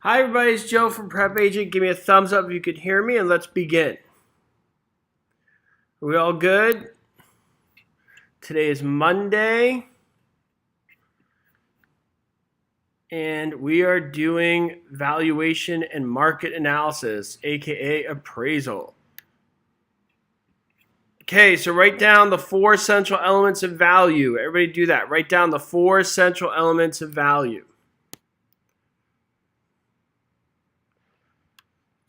Hi everybody, it's Joe from Prep Agent. Give me a thumbs up if you could hear me and let's begin. Are we all good? Today is Monday and we are doing valuation and market analysis, aka appraisal. Okay, so write down the 4 essential elements of value. Everybody do that. Write down the 4 essential elements of value.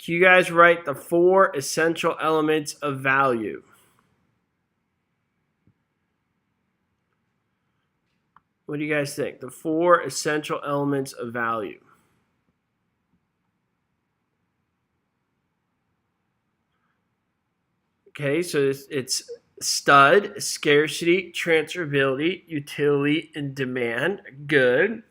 Can you guys write the 4 essential elements of value? What do you guys think? The 4 essential elements of value. Okay, so it's stud, scarcity, transferability, utility, and demand. Good.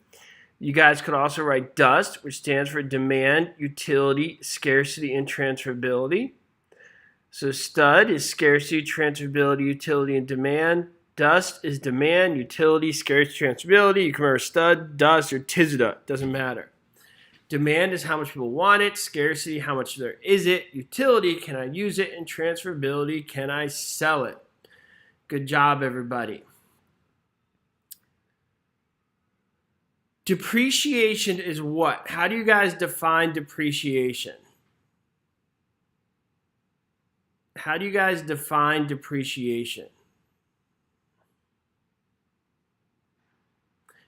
You guys could also write DUST, which stands for demand, utility, scarcity, and transferability. So stud is scarcity, transferability, utility, and demand. DUST is demand, utility, scarcity, transferability. You can remember stud, DUST, or TISDA. Doesn't matter. Demand is how much people want it. Scarcity, how much there is it. Utility, can I use it? And transferability, can I sell it? Good job, everybody. Depreciation is what? How do you guys define depreciation? How do you guys define depreciation?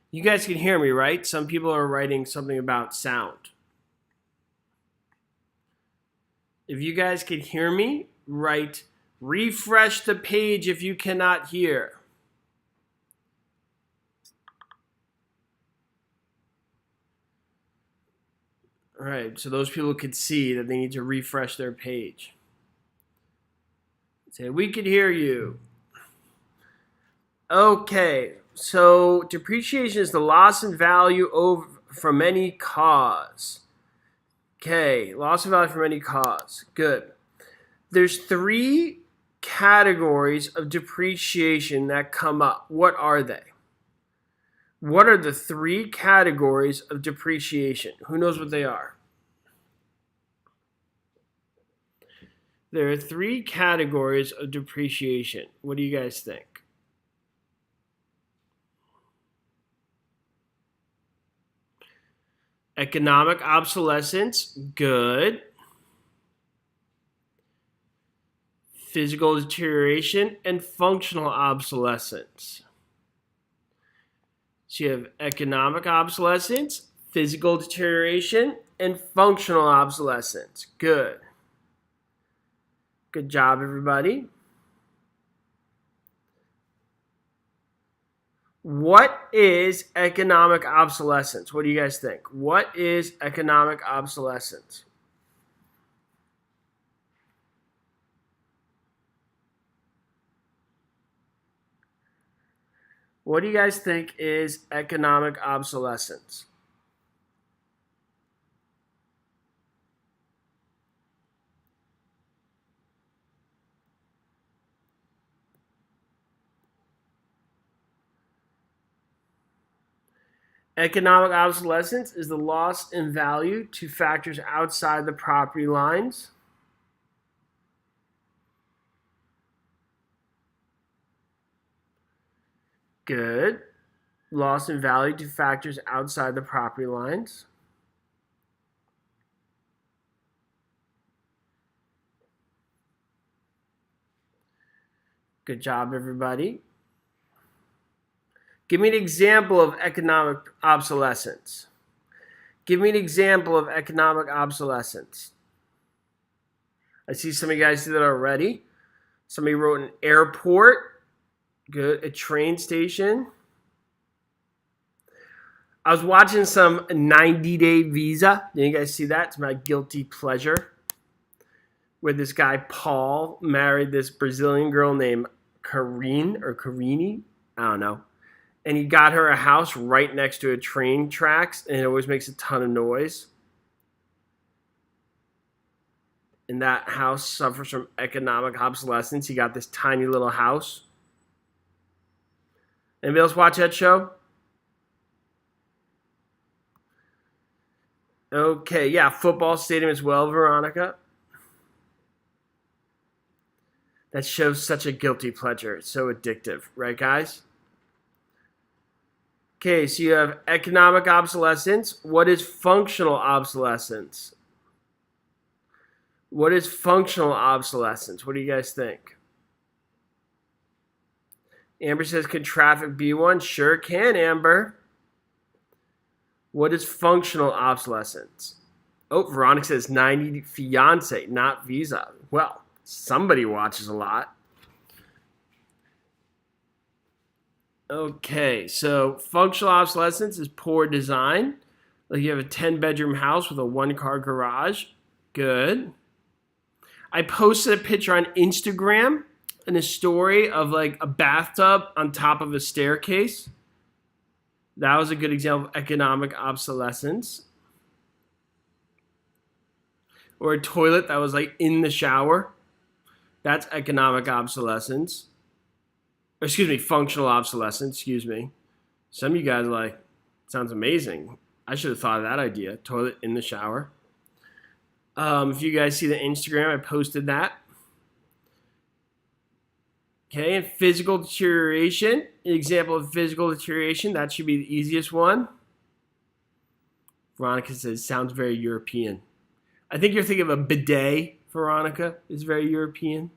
You guys can hear me, right? Some people are writing something about sound. If you guys can hear me, write refresh the page if you cannot hear. All right, so those people could see that they need to refresh their page. Say, we could hear you. Okay, so depreciation is the loss in value from any cause. Okay, loss of value from any cause. Good. There's 3 categories of depreciation that come up. What are they? What are the 3 categories of depreciation? Who knows what they are? There are 3 categories of depreciation. What do you guys think? Economic obsolescence, good. Physical deterioration and functional obsolescence. So you have economic obsolescence, physical deterioration, and functional obsolescence. Good. Good job, everybody. What is economic obsolescence? What do you guys think? What is economic obsolescence? What do you guys think is economic obsolescence? Economic obsolescence is the loss in value to factors outside the property lines. Good. Loss in value to factors outside the property lines. Good job, everybody. Give me an example of economic obsolescence. Give me an example of economic obsolescence. I see some of you guys did that already. Somebody wrote an airport. Good. A train station. I was watching some 90-day visa. Did you guys see that? It's my guilty pleasure. Where this guy, Paul, married this Brazilian girl named Carini. I don't know. And he got her a house right next to a train tracks, and it always makes a ton of noise. And that house suffers from economic obsolescence. He got this tiny little house. Anybody else watch that show? Okay, yeah, football stadium as well, Veronica. That shows such a guilty pleasure. It's so addictive, right, guys? Okay, so you have economic obsolescence. What is functional obsolescence? What is functional obsolescence? What do you guys think? Amber says, can traffic be one? Sure can, Amber. What is functional obsolescence? Oh, Veronica says 90 fiance, not visa. Well, somebody watches a lot. Okay, so functional obsolescence is poor design. Like you have a 10-bedroom house with a 1-car garage. Good. I posted a picture on Instagram in a story of like a bathtub on top of a staircase. That was a good example of economic obsolescence. Or a toilet that was like in the shower. That's economic obsolescence. Excuse me, functional obsolescence, excuse me. Some of you guys are like, sounds amazing. I should have thought of that idea. Toilet in the shower. If you guys see the Instagram, I posted that. Okay, and physical deterioration. An example of physical deterioration, that should be the easiest one. Veronica says, sounds very European. I think you're thinking of a bidet, Veronica. It's very European.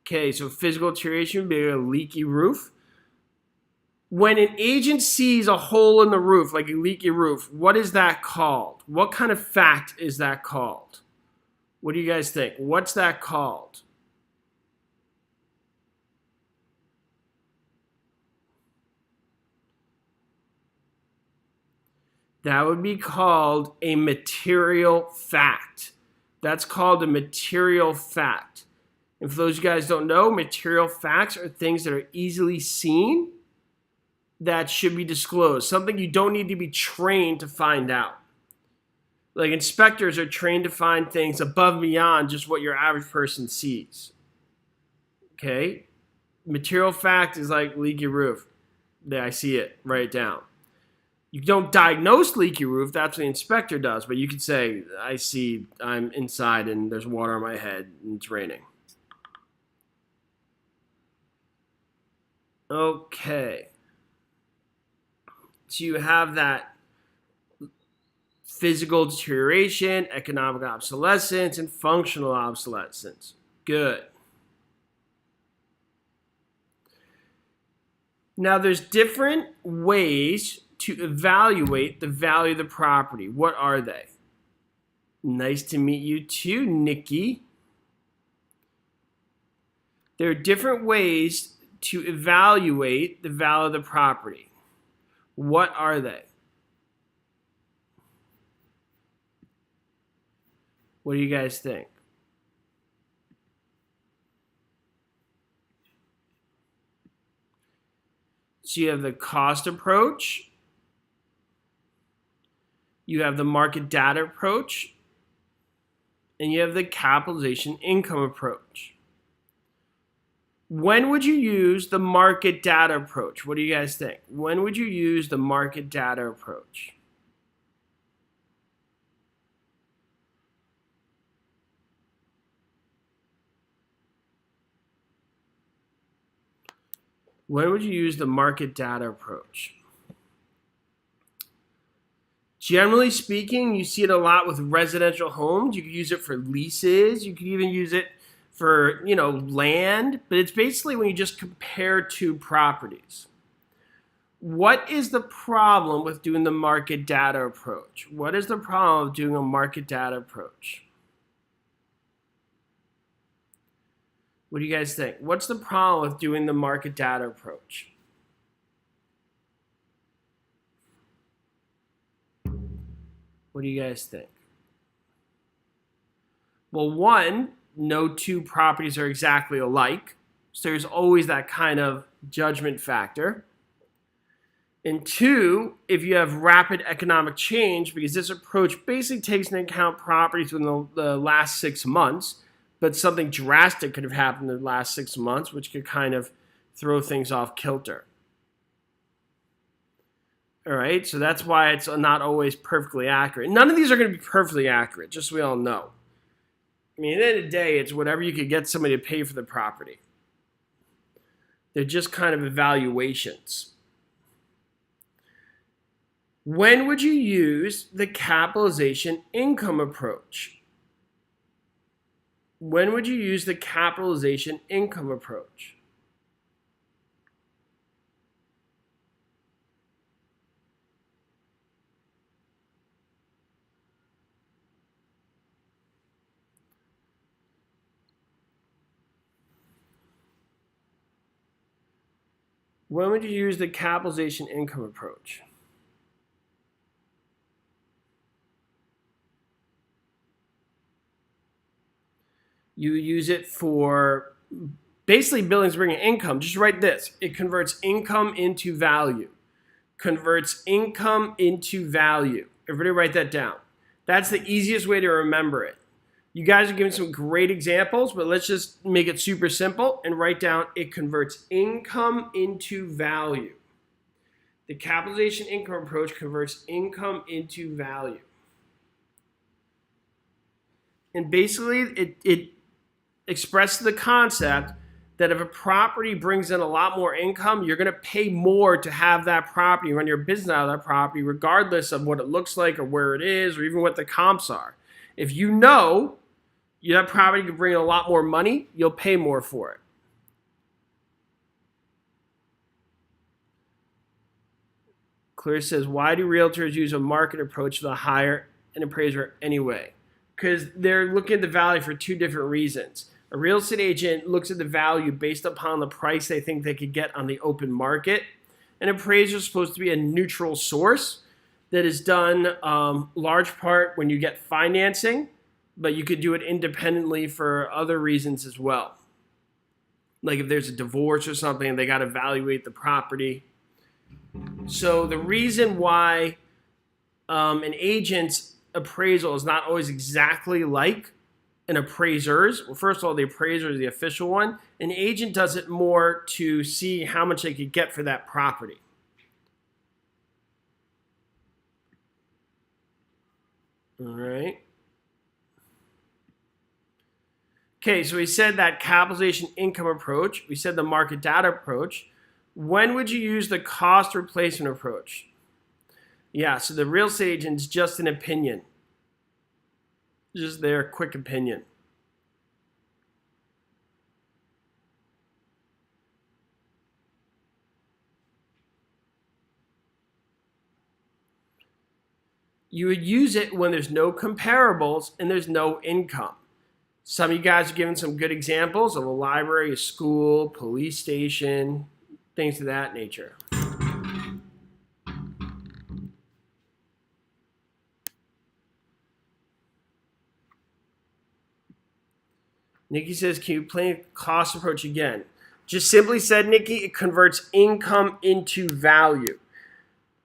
Okay, so physical deterioration would be a leaky roof. When an agent sees a hole in the roof, like a leaky roof, what is that called? What kind of fact is that called? What do you guys think? What's that called? That would be called a material fact. That's called a material fact. And for those of you guys who don't know, material facts are things that are easily seen that should be disclosed. Something you don't need to be trained to find out. Like inspectors are trained to find things above and beyond just what your average person sees. Okay? Material fact is like leaky roof. There, I see it. Write it down. You don't diagnose leaky roof. That's what the inspector does. But you could say, I see I'm inside and there's water on my head and it's raining. Okay. So you have that physical deterioration, economic obsolescence, and functional obsolescence. Good. Now there's different ways to evaluate the value of the property. What are they? Nice to meet you too, Nikki. There are different ways to evaluate the value of the property. What are they? What do you guys think? So you have the cost approach. You have the market data approach. And you have the capitalization income approach. When would you use the market data approach? What do you guys think? When would you use the market data approach? When would you use the market data approach? Generally speaking, you see it a lot with residential homes. You could use it for leases. You could even use it for, land. But it's basically when you just compare two properties. What is the problem with doing the market data approach? What is the problem with doing a market data approach? What do you guys think? What's the problem with doing the market data approach? What do you guys think? Well, one, no two properties are exactly alike. So there's always that kind of judgment factor. And two, if you have rapid economic change, because this approach basically takes into account properties within the last 6 months, but something drastic could have happened in the last 6 months, which could kind of throw things off kilter. All right, so that's why it's not always perfectly accurate. None of these are going to be perfectly accurate, just so we all know. I mean, at the end of the day, it's whatever you could get somebody to pay for the property. They're just kind of evaluations. When would you use the capitalization income approach? When would you use the capitalization income approach? When would you use the capitalization income approach? You use it for basically buildings bringing income. Just write this. It converts income into value. Converts income into value. Everybody write that down. That's the easiest way to remember it. You guys are giving some great examples, but let's just make it super simple and write down it converts income into value. The capitalization income approach converts income into value. And basically, it expresses the concept that if a property brings in a lot more income, you're going to pay more to have that property, run your business out of that property, regardless of what it looks like or where it is or even what the comps are. If you know that property could bring in a lot more money, you'll pay more for it. Claire says, why do realtors use a market approach to hire an appraiser anyway? Because they're looking at the value for two different reasons. A real estate agent looks at the value based upon the price they think they could get on the open market. An appraiser is supposed to be a neutral source that is done large part when you get financing, but you could do it independently for other reasons as well. Like if there's a divorce or something, they got to evaluate the property. So the reason why an agent's appraisal is not always exactly like an appraiser's, well, first of all, the appraiser is the official one. An agent does it more to see how much they could get for that property. All right. Okay, so we said that capitalization income approach. We said the market data approach. When would you use the cost replacement approach? Yeah, so the real estate agent is just an opinion. Just their quick opinion. You would use it when there's no comparables and there's no income. Some of you guys are giving some good examples of a library, a school, police station, things of that nature. Nikki says, can you play cost approach again? Just simply said, Nikki, it converts income into value.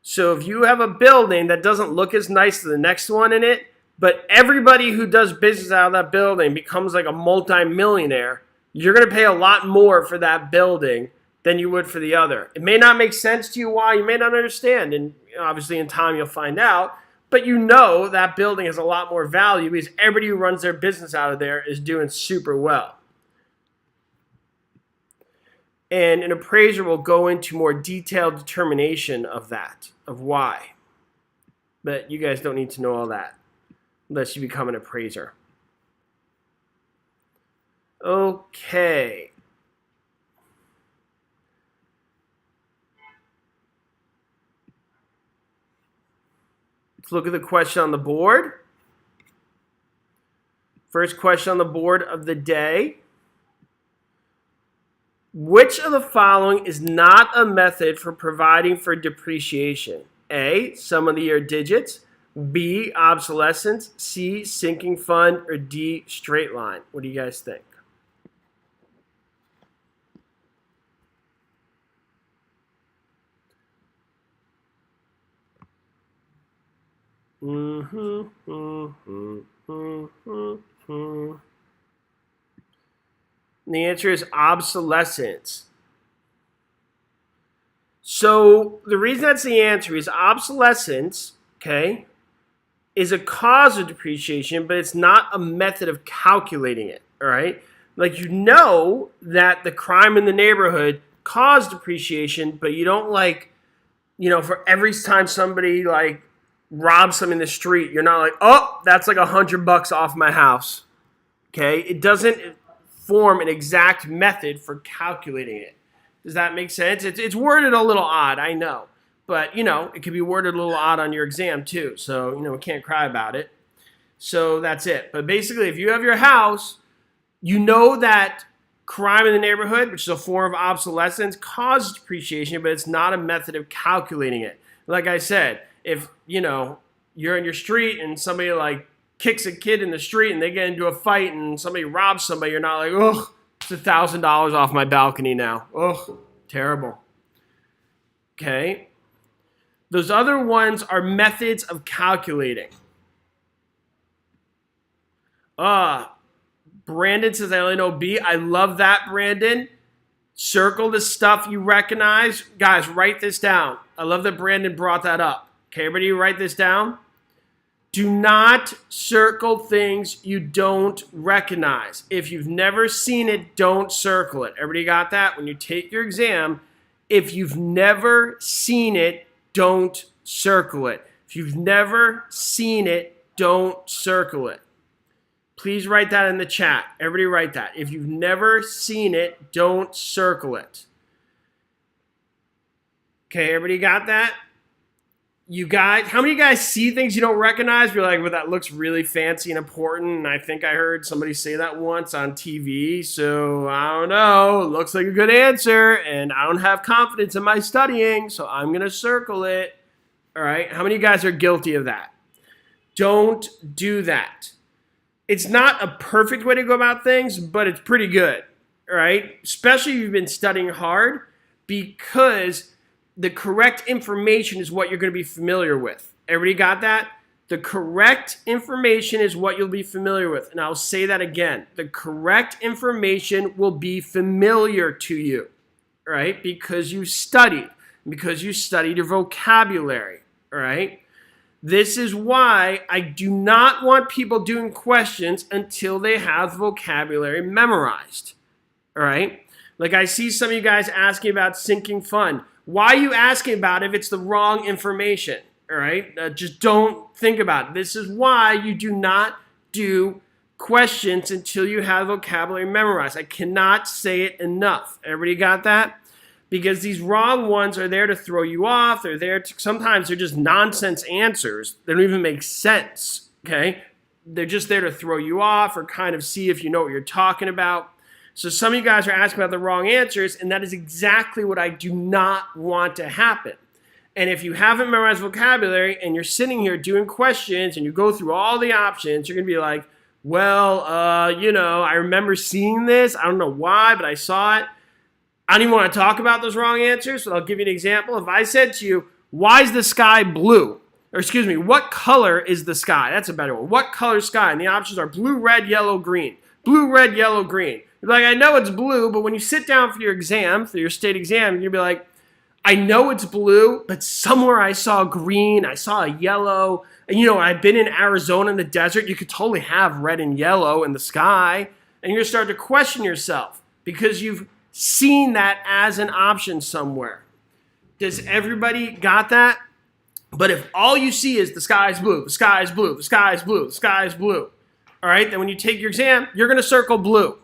So if you have a building that doesn't look as nice as the next one in it, but everybody who does business out of that building becomes like a multi-millionaire, you're going to pay a lot more for that building than you would for the other. It may not make sense to you why, you may not understand, and obviously in time you'll find out, but you know that building has a lot more value because everybody who runs their business out of there is doing super well. And an appraiser will go into more detailed determination of that, of why. But you guys don't need to know all that unless you become an appraiser. Okay. Let's look at the question on the board. First question on the board of the day. Which of the following is not a method for providing for depreciation? A, sum of the year digits. B, obsolescence. C, sinking fund. Or D, straight line. What do you guys think? And the answer is obsolescence. So the reason that's the answer is obsolescence, okay, is a cause of depreciation, but it's not a method of calculating it, all right? Like, you know that the crime in the neighborhood caused depreciation, but you don't, like, for every time somebody, like, robs them in the street, you're not like, oh, that's like $100 off my house, okay? It doesn't form an exact method for calculating it. Does that make sense? It's worded a little odd, I know. But, it could be worded a little odd on your exam too. So, we can't cry about it. So that's it. But basically, if you have your house, you know that crime in the neighborhood, which is a form of obsolescence, causes depreciation, but it's not a method of calculating it. Like I said, if, you're in your street and somebody, like, kicks a kid in the street and they get into a fight and somebody robs somebody, you're not like, oh, it's $1,000 off my balcony now. Oh, terrible. Okay. Those other ones are methods of calculating. Brandon says, I only know B. I love that, Brandon. Circle the stuff you recognize. Guys, write this down. I love that Brandon brought that up. Okay, everybody write this down. Do not circle things you don't recognize. If you've never seen it, don't circle it. Everybody got that? When you take your exam, if you've never seen it, don't circle it. If you've never seen it, don't circle it. Please write that in the chat. Everybody write that. If you've never seen it, don't circle it. Okay, everybody got that? You guys, how many of you guys see things you don't recognize? You're like, well, that looks really fancy and important. And I think I heard somebody say that once on TV. So I don't know. It looks like a good answer. And I don't have confidence in my studying. So I'm going to circle it. All right. How many of you guys are guilty of that? Don't do that. It's not a perfect way to go about things, but it's pretty good. All right. Especially if you've been studying hard, because the correct information is what you're going to be familiar with. Everybody got that? The correct information is what you'll be familiar with. And I'll say that again. The correct information will be familiar to you, right? Because you studied. Because you studied your vocabulary, right? This is why I do not want people doing questions until they have vocabulary memorized, all right? Like, I see some of you guys asking about sinking fund. Why are you asking about it if it's the wrong information? All right? Just don't think about it. This is why you do not do questions until you have vocabulary memorized. I cannot say it enough. Everybody got that? Because these wrong ones are there to throw you off. They're there to, sometimes they're just nonsense answers. They don't even make sense, okay? They're just there to throw you off or kind of see if you know what you're talking about. So some of you guys are asking about the wrong answers, and that is exactly what I do not want to happen. And if you haven't memorized vocabulary and you're sitting here doing questions and you go through all the options, you're going to be like, well, I remember seeing this. I don't know why, but I saw it. I don't even want to talk about those wrong answers, but I'll give you an example. If I said to you, why is the sky blue? Or excuse me, what color is the sky? That's a better one. What color sky? And the options are blue, red, yellow, green. Blue, red, yellow, green. You're like, I know it's blue, but when you sit down for your exam, for your state exam, you'll be like, I know it's blue, but somewhere I saw green, I saw a yellow. And I've been in Arizona in the desert. You could totally have red and yellow in the sky. And you're going to start to question yourself because you've seen that as an option somewhere. Does everybody got that? But if all you see is the sky is blue, the sky is blue, the sky is blue, the sky is blue, all right, then when you take your exam, you're going to circle blue.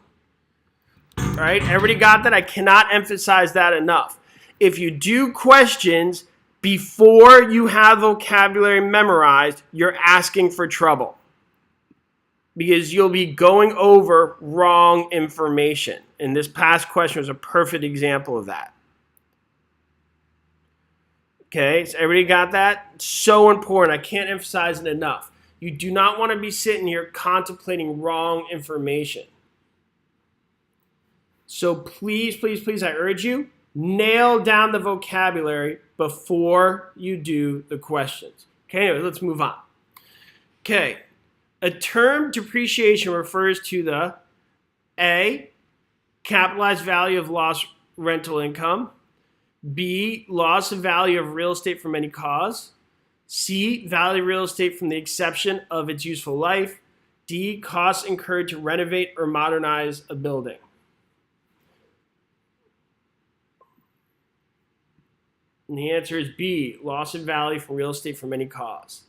All right, everybody got that? I cannot emphasize that enough. If you do questions before you have vocabulary memorized, you're asking for trouble because you'll be going over wrong information. And this past question was a perfect example of that. Okay, so everybody got that? It's so important. I can't emphasize it enough. You do not want to be sitting here contemplating wrong information. So please, please, please, I urge you, nail down the vocabulary before you do the questions. Okay, anyway, let's move on. Okay, a term depreciation refers to the A, capitalized value of lost rental income, B, loss of value of real estate from any cause. C, value real estate from the exception of its useful life. D, costs incurred to renovate or modernize a building. And the answer is B, loss of value from real estate from any cause.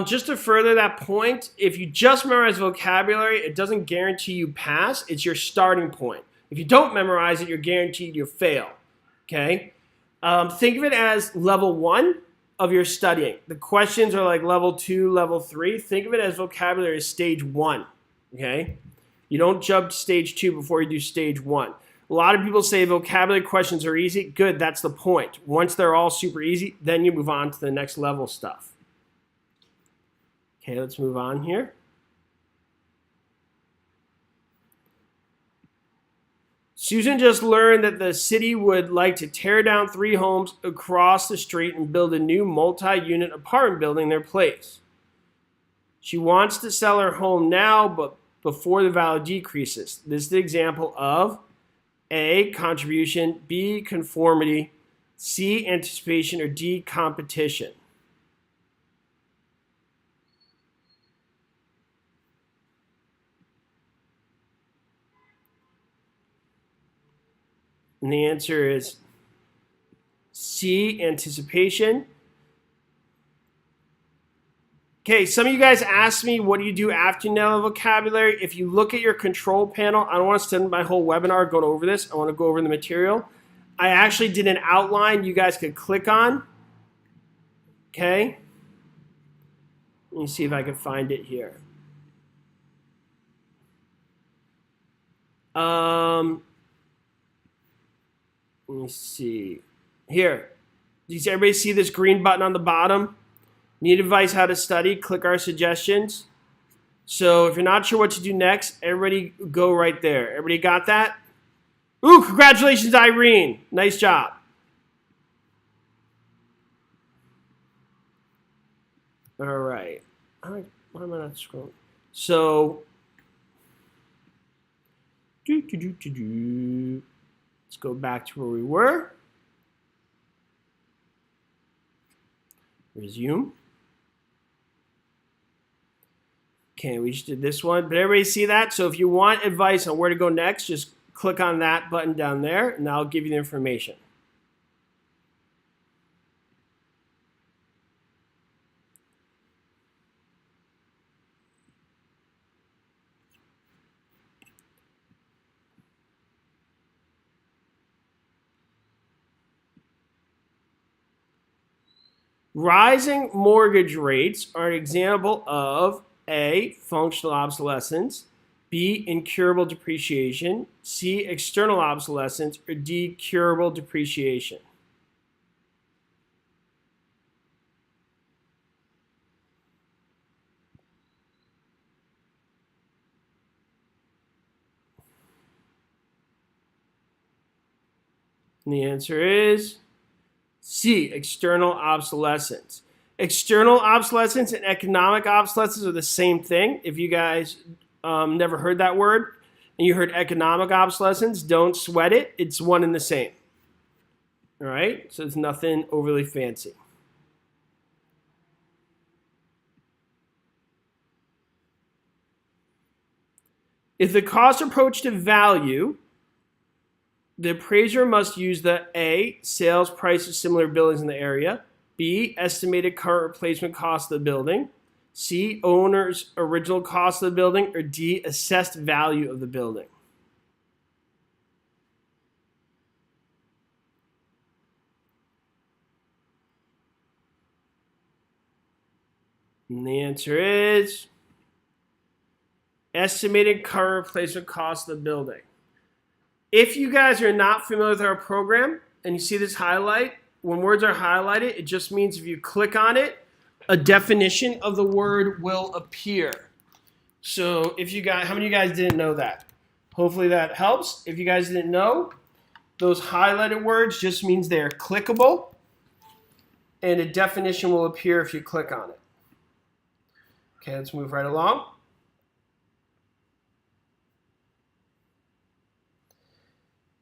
Just to further that point, if you just memorize vocabulary, it doesn't guarantee you pass. It's your starting point. If you don't memorize it, you're guaranteed you'll fail. Okay? Think of it as level 1 of your studying. The questions are like level 2, level 3. Think of it as vocabulary as stage 1. Okay? You don't jump to stage 2 before you do stage 1. A lot of people say vocabulary questions are easy. Good, that's the point. Once they're all super easy, then you move on to the next level stuff. Okay, let's move on here. Susan just learned that the city would like to tear down 3 homes across the street and build a new multi-unit apartment building in their place. She wants to sell her home now, but before the value decreases. This is the example of A, contribution, B, conformity, C, anticipation, or D, competition. And the answer is C, anticipation. Okay, some of you guys asked me, what do you do after you nail the vocabulary? If you look at your control panel, I don't want to spend my whole webinar going over this. I want to go over the material. I actually did an outline you guys could click on. Okay. Let me see if I can find it here. Let me see. Here. Does everybody see this green button on the bottom? Need advice how to study? Click our suggestions. So if you're not sure what to do next, everybody go right there. Everybody got that? Ooh, congratulations, Irene. Nice job. All right. Why am I not scrolling? So, let's go back to where we were. Resume. Okay, we just did this one. But everybody see that? So if you want advice on where to go next, just click on that button down there, and I'll give you the information. Rising mortgage rates are an example of A, functional obsolescence, B, incurable depreciation, C, external obsolescence, or D, curable depreciation. And the answer is C, external obsolescence. External obsolescence and economic obsolescence are the same thing. If you guys never heard that word and you heard economic obsolescence, don't sweat it. It's one and the same. All right? So it's nothing overly fancy. If the cost approach to value, the appraiser must use the A, sales price of similar buildings in the area, B, estimated current replacement cost of the building, C, owner's original cost of the building, or D, assessed value of the building. And the answer is estimated current replacement cost of the building. If you guys are not familiar with our program and you see this highlight, when words are highlighted, it just means if you click on it, a definition of the word will appear. So if you guys, how many of you guys didn't know that? Hopefully that helps. If you guys didn't know, those highlighted words just means they're clickable, and a definition will appear if you click on it. Okay, let's move right along.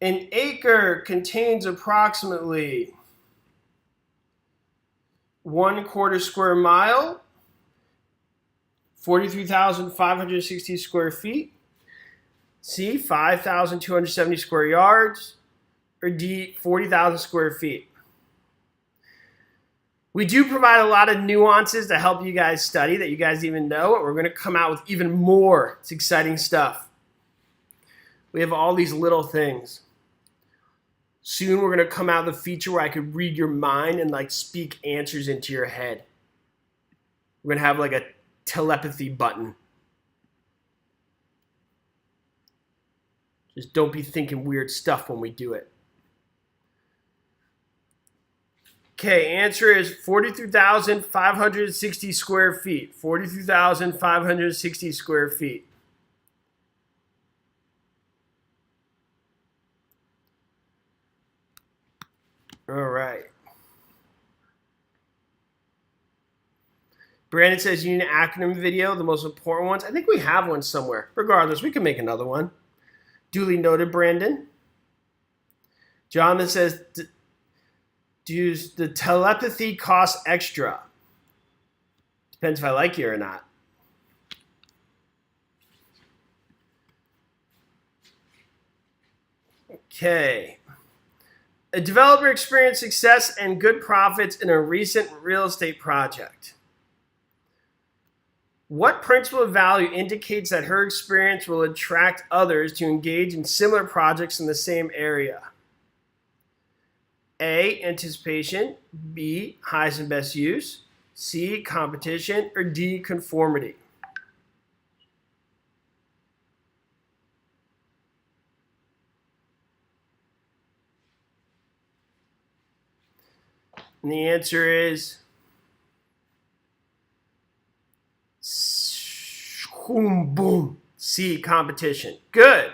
An acre contains approximately 1/4 square mile, 43,560 square feet. C, 5,270 square yards. Or D, 40,000 square feet. We do provide a lot of nuances to help you guys study that you guys even know. We're going to come out with even more. It's exciting stuff. We have all these little things. Soon we're going to come out with a feature where I could read your mind and like speak answers into your head. We're going to have like a telepathy button. Just don't be thinking weird stuff when we do it. Okay, answer is 43,560 square feet. 43,560 square feet. All right. Brandon says you need an acronym video, the most important ones. I think we have one somewhere. Regardless, we can make another one. Duly noted, Brandon. Jonathan says, does the telepathy cost extra? Depends if I like you or not. Okay. A developer experienced success and good profits in a recent real estate project. What principle of value indicates that her experience will attract others to engage in similar projects in the same area? A, anticipation. B, highest and best use. C, competition. Or D, conformity. And the answer is boom. C, competition. Good.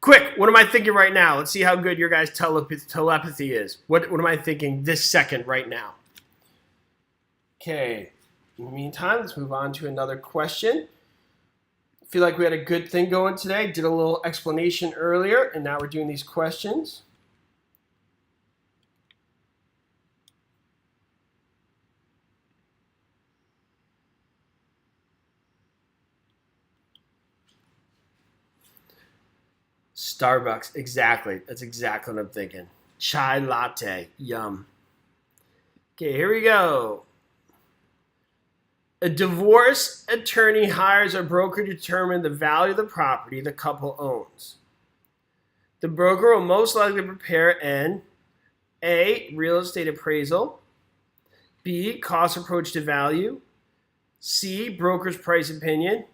Quick, what am I thinking right now? Let's see how good your guys' telepathy is. What am I thinking this second right now? Okay. In the meantime, let's move on to another question. I feel like we had a good thing going today. Did a little explanation earlier, and now we're doing these questions. Starbucks, exactly. That's exactly what I'm thinking. Chai latte, yum. Okay, here we go. A divorce attorney hires a broker to determine the value of the property the couple owns. The broker will most likely prepare an A, real estate appraisal. B, cost approach to value. C, broker's price opinion.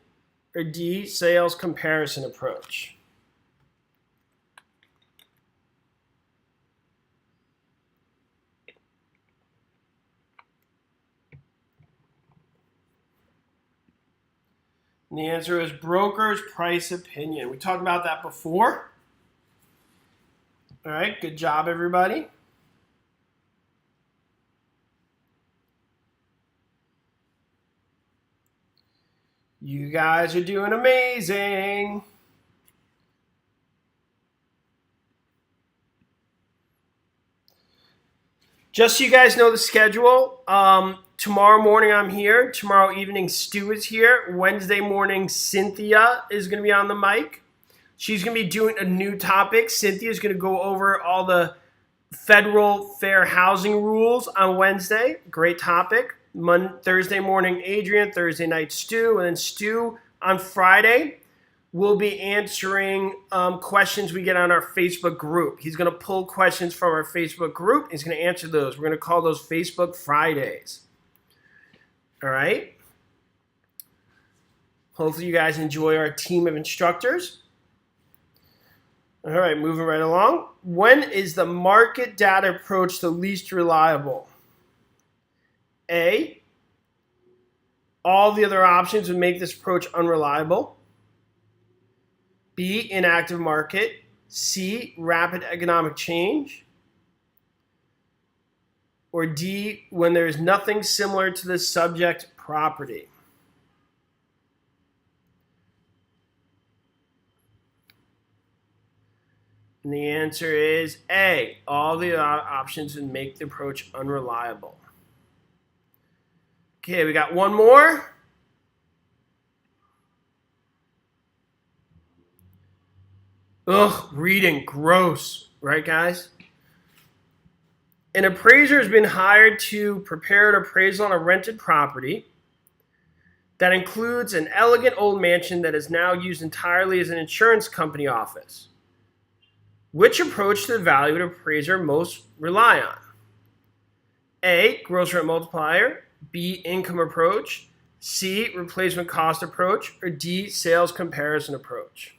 Or D, sales comparison approach. And the answer is broker's price opinion. We talked about that before. All right, good job, everybody. You guys are doing amazing. Just so you guys know the schedule, tomorrow morning I'm here. Tomorrow evening Stu is here. Wednesday morning Cynthia is going to be on the mic. She's going to be doing a new topic. Cynthia is going to go over all the federal fair housing rules on Wednesday. Great topic. Thursday morning Adrian, Thursday night Stu, and then Stu on Friday will be answering questions we get on our Facebook group. He's going to pull questions from our Facebook group. He's going to answer those. We're going to call those Facebook Fridays. All right? Hopefully you guys enjoy our team of instructors. All right, moving right along. When is the market data approach the least reliable? A, all the other options would make this approach unreliable. B, inactive market. C, rapid economic change. Or D, when there is nothing similar to the subject property. And the answer is A. All the options would make the approach unreliable. Okay, we got one more. Ugh, reading, gross. Right, guys? An appraiser has been hired to prepare an appraisal on a rented property that includes an elegant old mansion that is now used entirely as an insurance company office. Which approach to the value would an appraiser most rely on? A. Gross rent multiplier. B. Income approach. C. Replacement cost approach. Or D. Sales comparison approach.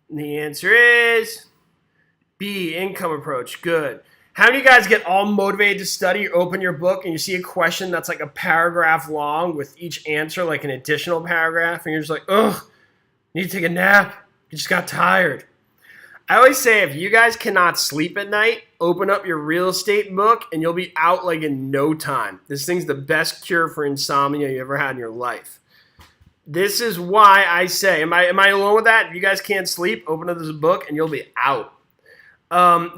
And the answer is B. Income approach. Good. How many of you guys get all motivated to study? You open your book and you see a question that's like a paragraph long with each answer like an additional paragraph, and you're just like, ugh, need to take a nap. You just got tired. I always say if you guys cannot sleep at night, open up your real estate book and you'll be out like in no time. This thing's the best cure for insomnia you ever had in your life. This is why I say, am I alone with that? If you guys can't sleep, open up this book and you'll be out.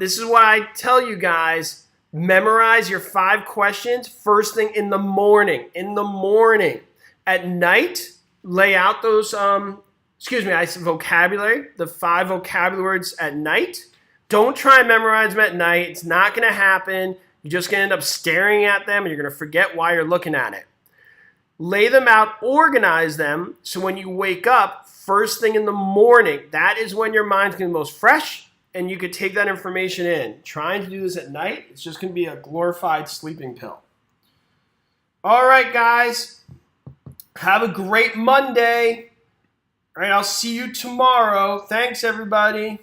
This is why I tell you guys, memorize your 5 questions first thing in the morning. In the morning. At night, lay out those, I said vocabulary, the 5 vocabulary words at night. Don't try and memorize them at night. It's not going to happen. You're just going to end up staring at them and you're going to forget why you're looking at it. Lay them out, organize them, so when you wake up first thing in the morning, that is when your mind's going to be most fresh and you could take that information in. Trying to do this at night, it's just going to be a glorified sleeping pill. All right, guys. Have a great Monday. All right, I'll see you tomorrow. Thanks, everybody.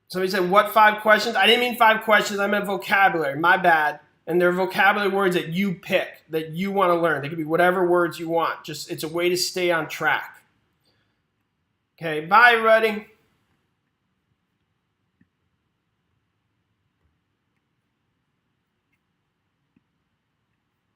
Somebody said, what 5 questions? I didn't mean 5 questions. I meant vocabulary. My bad. And they're vocabulary words that you pick, that you want to learn. They could be whatever words you want. Just it's a way to stay on track. Okay, bye, everybody.